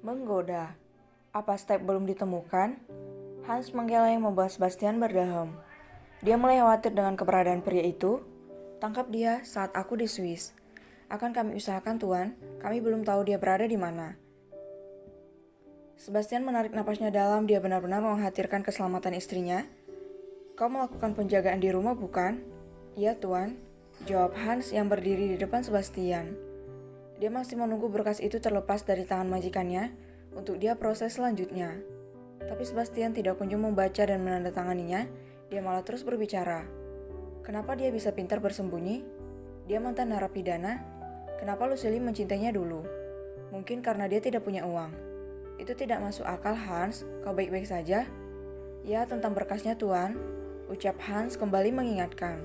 Menggoda. Apa step belum ditemukan? Hans menggeleng membuat Sebastian berdeham. Dia mulai khawatir dengan keberadaan pria itu. Tangkap dia saat aku di Swiss. Akan kami usahakan, Tuan. Kami belum tahu dia berada di mana. Sebastian menarik napasnya dalam. Dia benar-benar mengkhawatirkan keselamatan istrinya. Kau melakukan penjagaan di rumah, bukan? Iya, Tuan. Jawab Hans yang berdiri di depan Sebastian. Dia masih menunggu berkas itu terlepas dari tangan majikannya untuk dia proses selanjutnya. Tapi Sebastian tidak kunjung membaca dan menandatanganinya. Dia malah terus berbicara. Kenapa dia bisa pintar bersembunyi? Dia mantan narapidana. Kenapa Lucille mencintainya dulu? Mungkin karena dia tidak punya uang. Itu tidak masuk akal, Hans. Kau baik-baik saja? Ya, tentang berkasnya, Tuan. Ucap Hans kembali mengingatkan.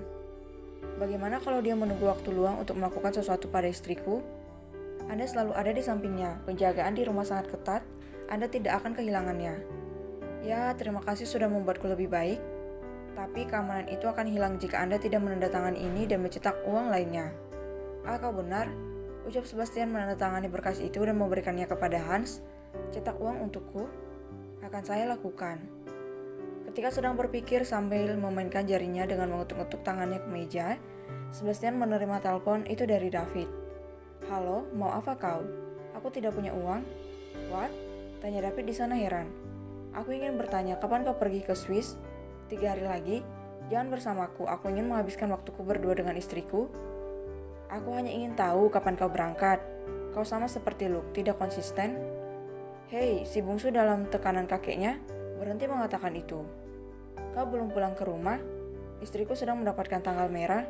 Bagaimana kalau dia menunggu waktu luang untuk melakukan sesuatu pada istriku? Anda selalu ada di sampingnya. Penjagaan di rumah sangat ketat. Anda tidak akan kehilangannya. Ya, terima kasih sudah membuatku lebih baik. Tapi keamanan itu akan hilang jika Anda tidak menandatangani ini dan mencetak uang lainnya. Ah, kau benar. Ucap Sebastian menandatangani berkas itu dan memberikannya kepada Hans. Cetak uang untukku? Akan saya lakukan. Ketika sedang berpikir sambil memainkan jarinya dengan mengetuk-ngetuk tangannya ke meja, Sebastian menerima telepon itu dari David. Halo, mau apa kau? Aku tidak punya uang. What? Tanya David di sana heran. Aku ingin bertanya kapan kau pergi ke Swiss? 3 hari lagi? Jangan bersamaku, aku ingin menghabiskan waktuku berdua dengan istriku. Aku hanya ingin tahu kapan kau berangkat. Kau sama seperti Luke, tidak konsisten. Hei, si bungsu dalam tekanan kakeknya berhenti mengatakan itu. Kau belum pulang ke rumah? Istriku sedang mendapatkan tanggal merah.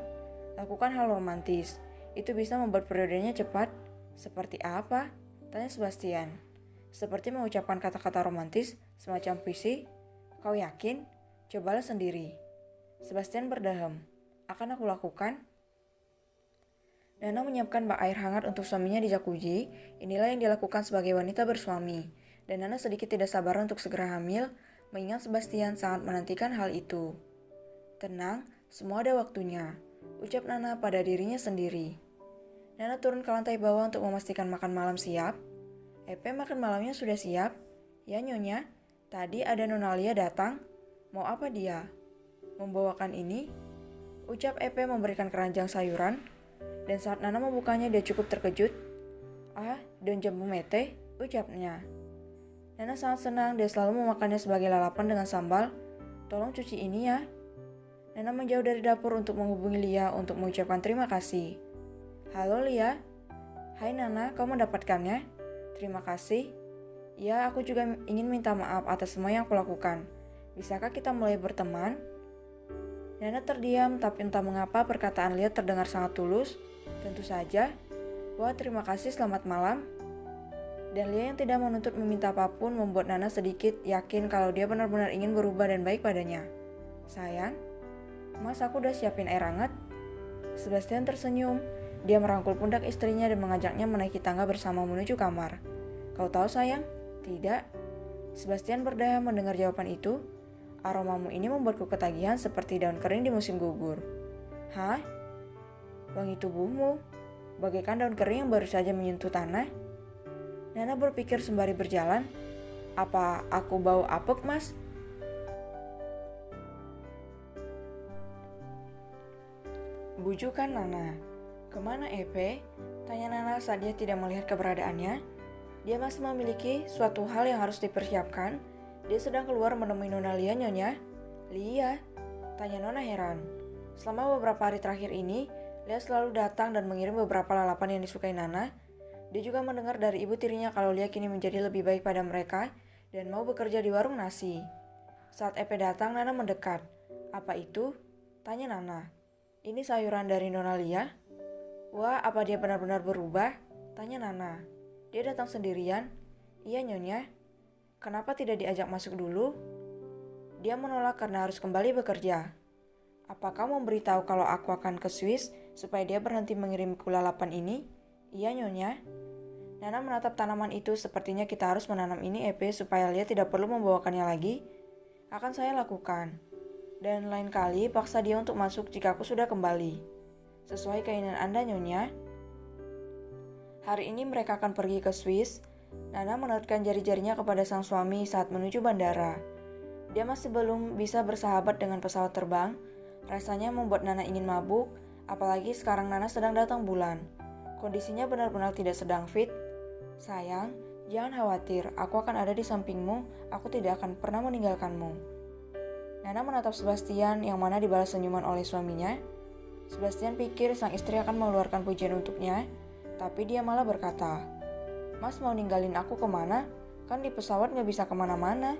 Lakukan hal romantis. Itu bisa membuat periodenya cepat. Seperti apa? Tanya Sebastian. Seperti mengucapkan kata-kata romantis, semacam puisi. Kau yakin? Cobalah sendiri. Sebastian berdeham. Akan aku lakukan? Nana menyiapkan bak air hangat untuk suaminya di jacuzzi. Inilah yang dilakukan sebagai wanita bersuami. Dan Nana sedikit tidak sabar untuk segera hamil, mengingat Sebastian sangat menantikan hal itu. Tenang, semua ada waktunya, ucap Nana pada dirinya sendiri. Nana turun ke lantai bawah untuk memastikan makan malam siap. Epe makan malamnya sudah siap? Ya, Nyonya. Tadi ada Nonalia datang. Mau apa dia? Membawakan ini? Ucap Epe memberikan keranjang sayuran. Dan saat Nana membukanya dia cukup terkejut. Ah, daun jambu mete, ucapnya. Nana sangat senang, dia selalu memakannya sebagai lalapan dengan sambal. Tolong cuci ini ya. Nana menjauh dari dapur untuk menghubungi Lia untuk mengucapkan terima kasih. Halo Lia. Hai Nana, kau mendapatkannya? Terima kasih. Ya, aku juga ingin minta maaf atas semua yang aku lakukan. Bisakah kita mulai berteman? Nana terdiam, tapi entah mengapa perkataan Lia terdengar sangat tulus. Tentu saja. Wah, terima kasih, selamat malam. Dan Lia yang tidak menuntut meminta apapun membuat Nana sedikit yakin kalau dia benar-benar ingin berubah dan baik padanya. Sayang, Mas, aku udah siapin air hangat. Sebastian tersenyum. Dia merangkul pundak istrinya dan mengajaknya menaiki tangga bersama menuju kamar. Kau tahu sayang? Tidak. Sebastian berdeham mendengar jawaban itu. Aromamu ini membuatku ketagihan seperti daun kering di musim gugur. Hah? Wangi tubuhmu bagaikan daun kering yang baru saja menyentuh tanah. Nana berpikir sembari berjalan. Apa aku bau apek, Mas? Bujukan Nana. Kemana Epe? Tanya Nana saat dia tidak melihat keberadaannya. Dia masih memiliki suatu hal yang harus dipersiapkan. Dia sedang keluar menemui Nona Lia, Nyonya. Lia? Tanya Nona heran. Selama beberapa hari terakhir ini, Lia selalu datang dan mengirim beberapa lalapan yang disukai Nana. Dia juga mendengar dari ibu tirinya kalau Lia kini menjadi lebih baik pada mereka dan mau bekerja di warung nasi. Saat Epe datang, Nana mendekat. Apa itu? Tanya Nana. Ini sayuran dari Nona Lia? Wah, apa dia benar-benar berubah? Tanya Nana. Dia datang sendirian? Iya, Nyonya. Kenapa tidak diajak masuk dulu? Dia menolak karena harus kembali bekerja. Apakah memberitahu kalau aku akan ke Swiss supaya dia berhenti mengirimku lalapan ini? Iya, Nyonya. Nana menatap tanaman itu, sepertinya kita harus menanam ini Epe supaya Lia tidak perlu membawakannya lagi. Akan saya lakukan. Dan lain kali paksa dia untuk masuk jika aku sudah kembali. Sesuai keinginan Anda, Nyonya. Hari ini mereka akan pergi ke Swiss. Nana menautkan jari-jarinya kepada sang suami saat menuju bandara. Dia masih belum bisa bersahabat dengan pesawat terbang. Rasanya membuat Nana ingin mabuk, apalagi sekarang Nana sedang datang bulan. Kondisinya benar-benar tidak sedang fit. Sayang, jangan khawatir, aku akan ada di sampingmu, aku tidak akan pernah meninggalkanmu. Nana menatap Sebastian yang mana dibalas senyuman oleh suaminya. Sebastian pikir sang istri akan mengeluarkan pujian untuknya, tapi dia malah berkata, "Mas mau ninggalin aku kemana? Kan di pesawat gak bisa kemana-mana."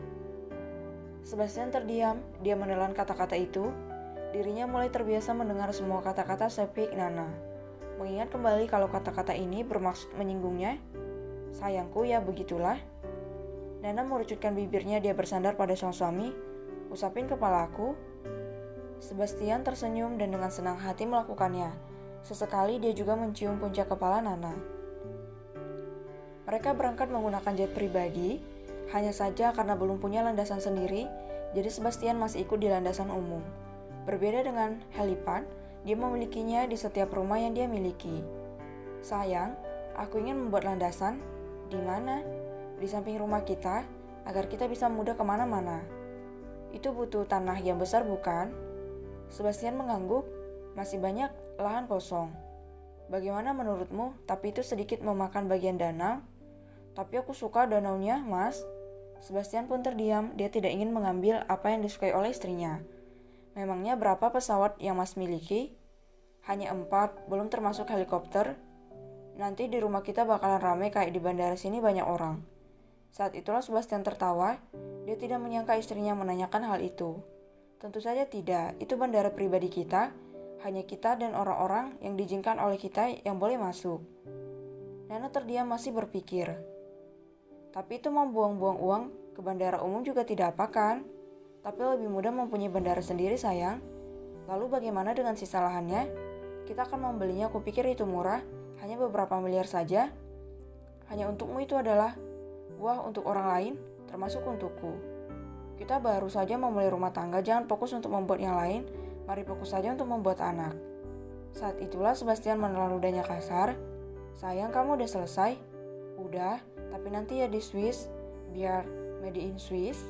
Sebastian terdiam, dia menelan kata-kata itu. Dirinya mulai terbiasa mendengar semua kata-kata sepik Nana. Mengingat kembali kalau kata-kata ini bermaksud menyinggungnya. "Sayangku ya begitulah." Nana merucutkan bibirnya, dia bersandar pada sang suami. "Usapin kepalaku." Sebastian tersenyum dan dengan senang hati melakukannya. Sesekali dia juga mencium puncak kepala Nana. Mereka berangkat menggunakan jet pribadi, hanya saja karena belum punya landasan sendiri, jadi Sebastian masih ikut di landasan umum. Berbeda dengan helipad, dia memilikinya di setiap rumah yang dia miliki. "Sayang, aku ingin membuat landasan." "Di mana?" "Di samping rumah kita, agar kita bisa mudah kemana-mana." "Itu butuh tanah yang besar bukan?" Sebastian mengangguk, "Masih banyak lahan kosong." "Bagaimana menurutmu? Tapi itu sedikit memakan bagian danau." "Tapi aku suka danaunya, Mas." Sebastian pun terdiam, dia tidak ingin mengambil apa yang disukai oleh istrinya. "Memangnya berapa pesawat yang Mas miliki?" "Hanya 4, belum termasuk helikopter." "Nanti di rumah kita bakalan rame kayak di bandara sini banyak orang." Saat itulah Sebastian tertawa, dia tidak menyangka istrinya menanyakan hal itu. Tentu saja tidak, itu bandara pribadi kita, hanya kita dan orang-orang yang diizinkan oleh kita yang boleh masuk. Nana terdiam masih berpikir. "Tapi itu membuang-buang uang ke bandara umum juga tidak apa kan? Tapi lebih mudah mempunyai bandara sendiri sayang. Lalu bagaimana dengan sisa lahannya? Kita akan membelinya, kupikir itu murah, hanya beberapa miliar saja." "Hanya untukmu itu adalah wah untuk orang lain, termasuk untukku. Kita baru saja memulai rumah tangga, jangan fokus untuk membuat yang lain, mari fokus saja untuk membuat anak." Saat itulah Sebastian menelan ludahnya kasar. "Sayang, kamu udah selesai?" "Udah, tapi nanti ya di Swiss, biar made in Swiss."